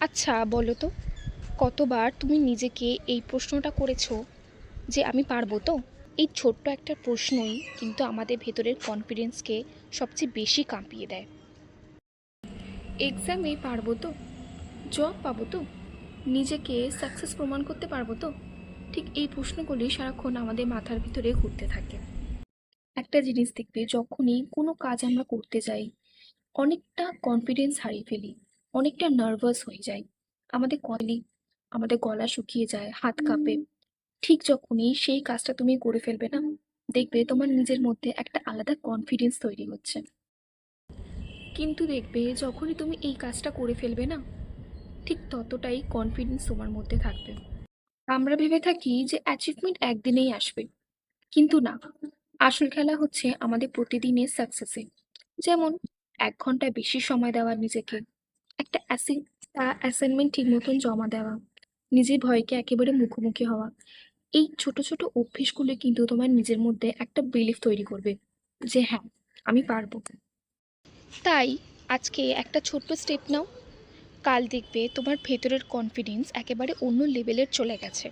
আচ্ছা বলো তো, কতবার তুমি নিজেকে এই প্রশ্নটা করেছো যে আমি পারবো তো? এই ছোট্ট একটা প্রশ্নই কিন্তু আমাদের ভেতরের কনফিডেন্সকে সবচেয়ে বেশি কাঁপিয়ে দেয়। এক্সামে পারবো তো? জব পাবো তো? নিজেকে সাকসেস প্রমাণ করতে পারবো তো? ঠিক এই প্রশ্নগুলি সারাক্ষণ আমাদের মাথার ভিতরে ঘুরতে থাকে। একটা জিনিস দেখবে, যখনই কোনো কাজ আমরা করতে যাই অনেকটা কনফিডেন্স হারিয়ে ফেলি, অনেকটা নার্ভাস হয়ে যাই, আমাদের গলা শুকিয়ে যায়, হাত কাঁপে। ঠিক যখনই সেই কাজটা তুমি করে ফেলবে না, দেখবে তোমার নিজের মধ্যে একটা আলাদা কনফিডেন্স তৈরি হচ্ছে। কিন্তু দেখবে যখনই তুমি এই কাজটা করে ফেলবে না, ঠিক ততটাই কনফিডেন্স তোমার মধ্যে থাকবে। আমরা ভেবে থাকি যে অ্যাচিভমেন্ট একদিনেই আসবে, কিন্তু না। আসল খেলা হচ্ছে আমাদের প্রতিদিনের সাকসেসে। যেমন 1 ঘন্টা বেশি সময় দেওয়া নিজেকে, একটা অ্যাসাইনমেন্ট ঠিক মতন জমা দেওয়া, নিজের ভয়কে একেবারে মুখোমুখি হওয়া। এই ছোট ছোট অভ্যেসগুলো কিন্তু তোমার নিজের মধ্যে একটা বিলিফ তৈরি করবে যে হ্যাঁ, আমি পারবো। তাই আজকে একটা ছোট্ট স্টেপ নাও, কাল দেখবে তোমার ভেতরের কনফিডেন্স একেবারে অন্য লেভেলের চলে গেছে।